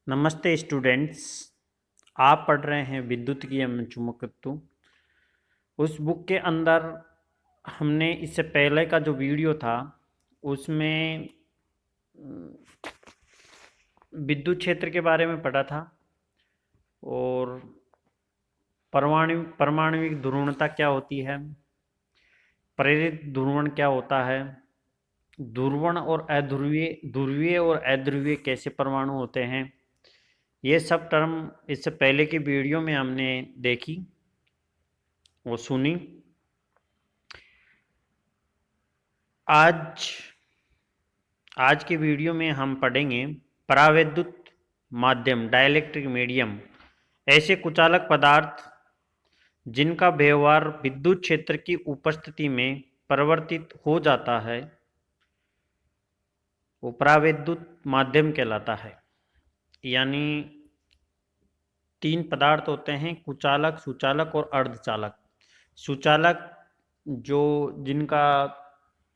नमस्ते स्टूडेंट्स। आप पढ़ रहे हैं विद्युत एवं चुंबकत्व। उस बुक के अंदर हमने इससे पहले का जो वीडियो था उसमें विद्युत क्षेत्र के बारे में पढ़ा था और परमाणुविक ध्रुवणता क्या होती है, प्रेरित ध्रुवण क्या होता है, ध्रुवण और अध्रुवीय ध्रुवीय और अध्रुवीय कैसे परमाणु होते हैं, ये सब टर्म इससे पहले की वीडियो में हमने देखी वो सुनी। आज आज के वीडियो में हम पढ़ेंगे परावैद्युत माध्यम डाइलेक्ट्रिक मीडियम, ऐसे कुचालक पदार्थ जिनका व्यवहार विद्युत क्षेत्र की उपस्थिति में परिवर्तित हो जाता है वो परावैद्युत माध्यम कहलाता है। यानी तीन पदार्थ होते हैं, कुचालक, सुचालक और अर्धचालक। सुचालक जो जिनका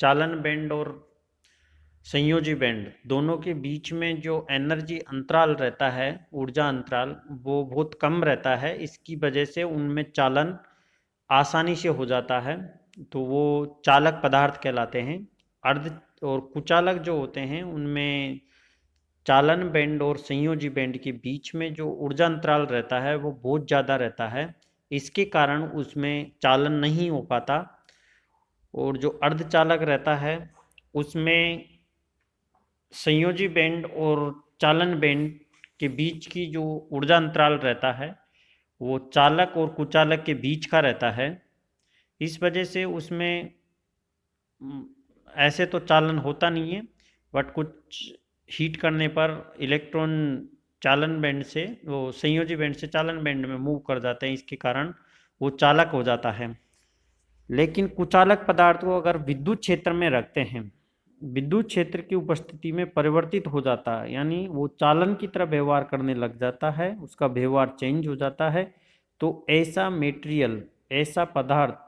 चालन बैंड और संयोजी बैंड दोनों के बीच में जो एनर्जी अंतराल रहता है, ऊर्जा अंतराल, वो बहुत कम रहता है। इसकी वजह से उनमें चालन आसानी से हो जाता है, तो वो चालक पदार्थ कहलाते हैं। अर्ध और कुचालक जो होते हैं उनमें चालन बैंड और संयोजी बैंड के बीच में जो ऊर्जा अंतराल रहता है वो बहुत ज़्यादा रहता है, इसके कारण उसमें चालन नहीं हो पाता। और जो अर्धचालक रहता है उसमें संयोजी बैंड और चालन बैंड के बीच की जो ऊर्जा अंतराल रहता है वो चालक और कुचालक के बीच का रहता है। इस वजह से उसमें ऐसे तो चालन होता नहीं है, बट कुछ हीट करने पर इलेक्ट्रॉन चालन बैंड से वो संयोजी बैंड से चालन बैंड में मूव कर जाते हैं, इसके कारण वो चालक हो जाता है। लेकिन कुचालक पदार्थ को अगर विद्युत क्षेत्र में रखते हैं, विद्युत क्षेत्र की उपस्थिति में परिवर्तित हो जाता है, यानी वो चालन की तरह व्यवहार करने लग जाता है, उसका व्यवहार चेंज हो जाता है, तो ऐसा मेटेरियल, ऐसा पदार्थ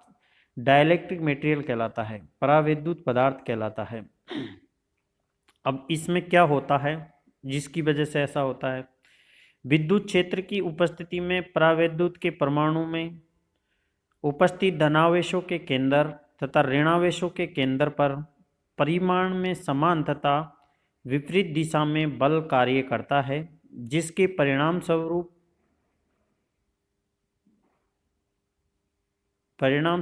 डाइलेक्ट्रिक मेटेरियल कहलाता है, परावैद्युत पदार्थ कहलाता है। अब इसमें क्या होता है जिसकी वजह से ऐसा होता है? विद्युत क्षेत्र की उपस्थिति में परावैद्युत के परमाणु में उपस्थित धनावेशों के केंद्र तथा ऋणावेशों के केंद्र पर परिमाण में समान तथा विपरीत दिशा में बल कार्य करता है, जिसके परिणाम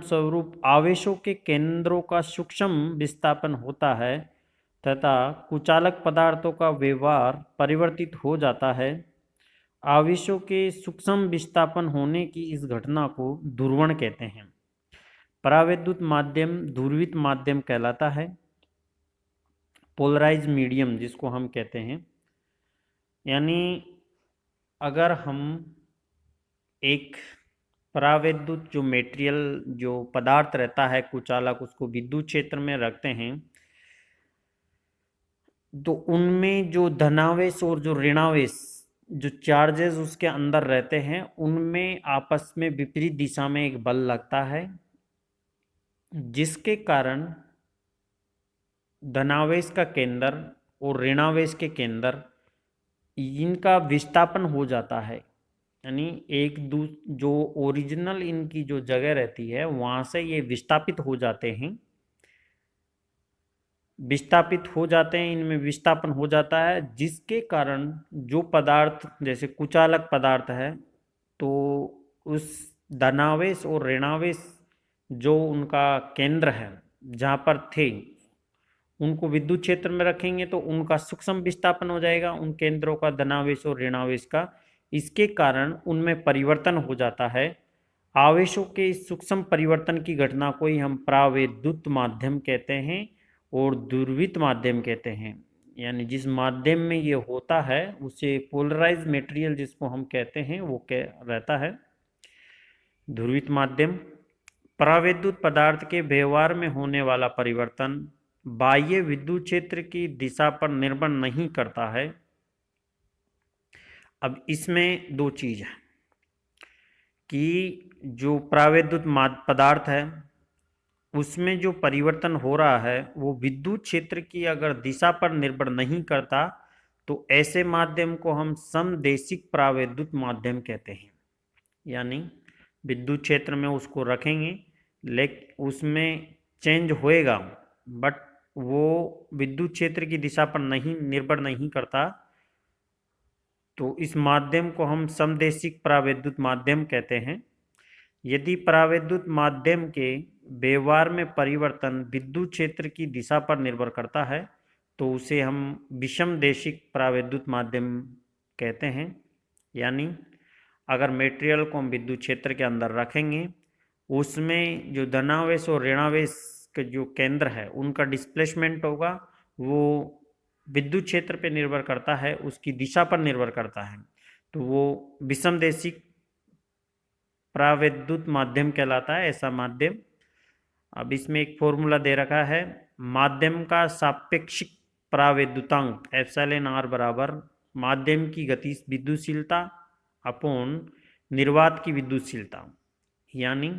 स्वरूप आवेशों के केंद्रों का सूक्ष्म विस्थापन होता है तथा कुचालक पदार्थों का व्यवहार परिवर्तित हो जाता है। आवेशों के सूक्ष्म विस्थापन होने की इस घटना को ध्रुवण कहते हैं। परावैद्युत माध्यम ध्रुवित माध्यम कहलाता है, पोलराइज मीडियम जिसको हम कहते हैं। यानी अगर हम एक परावैद्युत जो मेटेरियल, जो पदार्थ रहता है कुचालक, उसको विद्युत क्षेत्र में रखते हैं तो उनमें जो धनावेश और जो ऋणावेश, जो चार्जेस उसके अंदर रहते हैं, उनमें आपस में विपरीत दिशा में एक बल लगता है, जिसके कारण धनावेश का केंद्र और ऋणावेश के केंद्र इनका विस्थापन हो जाता है। यानी जो ओरिजिनल इनकी जो जगह रहती है वहाँ से ये विस्थापित हो जाते हैं, इनमें विस्थापन हो जाता है, जिसके कारण जो पदार्थ जैसे कुचालक पदार्थ है तो उस धनावेश और ऋणावेश जो उनका केंद्र है जहाँ पर थे, उनको विद्युत क्षेत्र में रखेंगे तो उनका सूक्ष्म विस्थापन हो जाएगा, उन केंद्रों का, धनावेश और ऋणावेश का। इसके कारण उनमें परिवर्तन हो जाता है। आवेशों के इस सूक्ष्म परिवर्तन की घटना को ही हम परावैद्युत माध्यम कहते हैं और ध्रुवित माध्यम कहते हैं। यानी जिस माध्यम में ये होता है उसे पोलराइज मेटेरियल जिसको हम कहते हैं वो रहता है ध्रुवित माध्यम। परावैद्युत पदार्थ के व्यवहार में होने वाला परिवर्तन बाह्य विद्युत क्षेत्र की दिशा पर निर्भर नहीं करता है। अब इसमें दो चीज है कि जो परावैद्युत पदार्थ है उसमें जो परिवर्तन हो रहा है वो विद्युत क्षेत्र की अगर दिशा पर निर्भर नहीं करता तो ऐसे माध्यम को हम समदेशिक परावैद्युत माध्यम कहते हैं। यानी विद्युत क्षेत्र में उसको रखेंगे, लेकिन उसमें चेंज होएगा, बट वो विद्युत क्षेत्र की दिशा पर निर्भर नहीं करता। तो इस माध्यम को हम समदेशिक परावैद्युत माध्यम कहते हैं। यदि परावैद्युत माध्यम के व्यवहार में परिवर्तन विद्युत क्षेत्र की दिशा पर निर्भर करता है तो उसे हम विषमदेशिक परावैद्युत माध्यम कहते हैं। यानी अगर मटेरियल को हम विद्युत क्षेत्र के अंदर रखेंगे, उसमें जो धनावेश और ऋणावेश के जो केंद्र है उनका डिस्प्लेसमेंट होगा, वो विद्युत क्षेत्र पर निर्भर करता है, उसकी दिशा पर निर्भर करता है, तो वो विषमदेशिक परावैद्युत माध्यम कहलाता है, ऐसा माध्यम। अब इसमें एक फॉर्मूला दे रखा है, माध्यम का सापेक्षिक परावैद्युतांक एप्सिलॉन आर बराबर माध्यम की गति विद्युतशीलता अपॉन निर्वात की विद्युतशीलता। यानी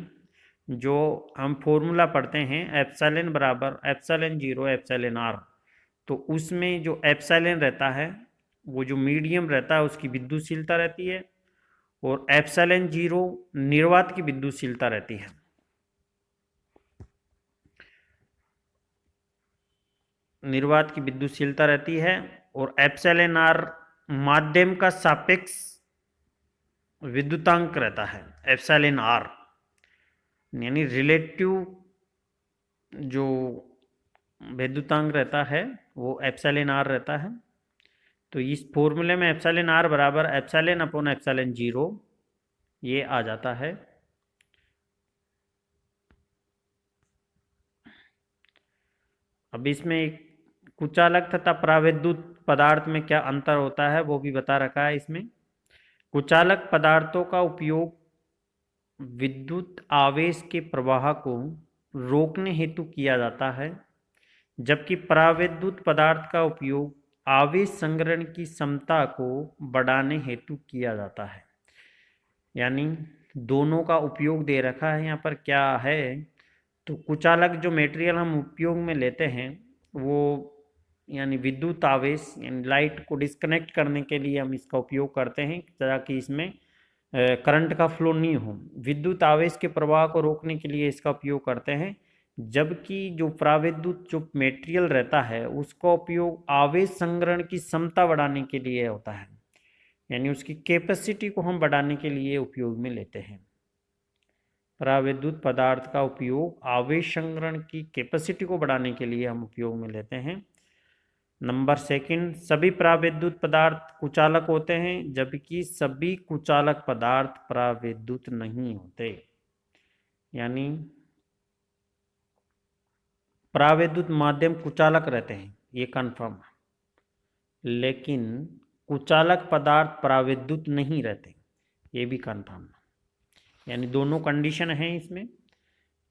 जो हम फॉर्मूला पढ़ते हैं एप्सिलॉन बराबर एप्सिलॉन 0 एप्सिलॉन आर, तो उसमें जो एप्सिलॉन रहता है वो जो मीडियम रहता है उसकी विद्युतशीलता रहती है, और एप्सिलॉन 0 निर्वात की विद्युतशीलता रहती है। निर्वात की विद्युतशीलता रहती है, और एप्सिलॉन आर माध्यम का सापेक्ष विद्युतांक रहता है। एप्सिलॉन आर यानी रिलेटिव जो विद्युतांक रहता है वो एप्सिलॉन आर रहता है। तो इस फॉर्मूले में एप्सिलॉन आर बराबर एप्सिलॉन अपॉन एप्सिलॉन 0 ये आ जाता है। अब इसमें एक कुचालक तथा परावैद्युत पदार्थ में क्या अंतर होता है वो भी बता रखा है इसमें। कुचालक पदार्थों का उपयोग विद्युत आवेश के प्रवाह को रोकने हेतु किया जाता है, जबकि परावैद्युत पदार्थ का उपयोग आवेश संग्रहण की क्षमता को बढ़ाने हेतु किया जाता है। यानी दोनों का उपयोग दे रखा है यहाँ पर क्या है। तो कुचालक जो मटेरियल हम उपयोग में लेते हैं वो यानी विद्युत आवेश यानी लाइट को डिस्कनेक्ट करने के लिए हम इसका उपयोग करते हैं ताकि इसमें करंट का फ्लो नहीं हो। विद्युत आवेश के प्रवाह को रोकने के लिए इसका उपयोग करते हैं, जबकि जो परावैद्युत जो मटेरियल रहता है उसका उपयोग आवेश संग्रहण की क्षमता बढ़ाने के लिए होता है, यानी उसकी कैपेसिटी को हम बढ़ाने के लिए उपयोग में लेते हैं। परावैद्युत पदार्थ का उपयोग आवेश संग्रहण की कैपेसिटी को बढ़ाने के लिए हम उपयोग में लेते हैं। नंबर सेकंड, सभी परावैद्युत पदार्थ कुचालक होते हैं, जबकि सभी कुचालक पदार्थ परावैद्युत नहीं होते। यानी परावैद्युत माध्यम कुचालक रहते हैं ये कंफर्म है, लेकिन कुचालक पदार्थ परावैद्युत नहीं रहते ये भी कंफर्म है। यानी दोनों कंडीशन हैं इसमें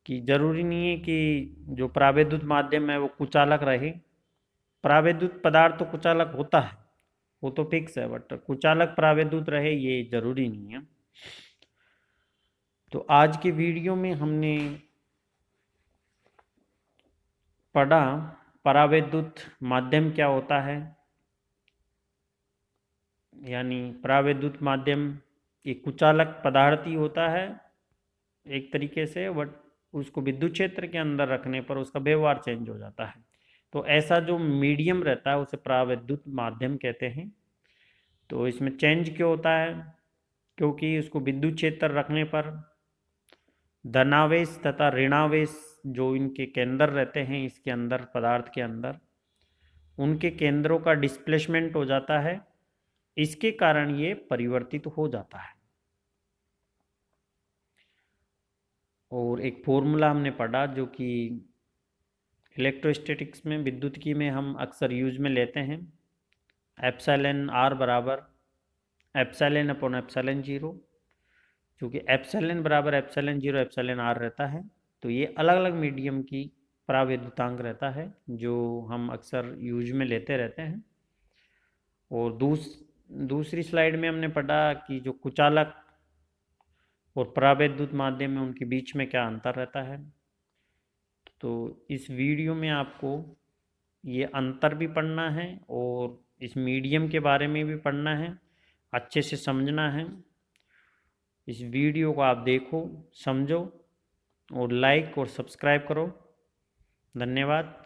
कि जरूरी नहीं है कि जो परावैद्युत माध्यम है वो कुचालक रहे। परावैद्युत पदार्थ तो कुचालक होता है, वो तो फिक्स है, बट कुचालक परावैद्युत रहे ये जरूरी नहीं है। तो आज के वीडियो में हमने पढ़ा परावैद्युत माध्यम क्या होता है। यानी परावैद्युत माध्यम एक कुचालक पदार्थ ही होता है एक तरीके से, बट उसको विद्युत क्षेत्र के अंदर रखने पर उसका व्यवहार चेंज हो जाता है। तो ऐसा जो मीडियम रहता है उसे परावैद्युत माध्यम कहते हैं। तो इसमें चेंज क्यों होता है, क्योंकि उसको विद्युत क्षेत्र रखने पर धनावेश तथा ऋणावेश जो इनके केंद्र रहते हैं इसके अंदर पदार्थ के अंदर, उनके केंद्रों का डिस्प्लेसमेंट हो जाता है, इसके कारण ये परिवर्तित हो जाता है। और एक फॉर्मूला हमने पढ़ा जो कि इलेक्ट्रोस्टैटिक्स में विद्युतिकी में हम अक्सर यूज में लेते हैं, एप्सिलॉन आर बराबर एप्सिलॉन अपॉन एप्सिलॉन 0, क्योंकि एप्सिलॉन बराबर एप्सिलॉन 0 एप्सिलॉन आर रहता है। तो ये अलग अलग मीडियम की परावैद्युतांक रहता है जो हम अक्सर यूज में लेते रहते हैं। और दूसरी स्लाइड में हमने पढ़ा कि जो कुचालक और परावैद्युत माध्यम में उनके बीच में क्या अंतर रहता है। तो इस वीडियो में आपको ये अंतर भी पढ़ना है और इस मीडियम के बारे में भी पढ़ना है, अच्छे से समझना है। इस वीडियो को आप देखो, समझो और लाइक और सब्सक्राइब करो। धन्यवाद।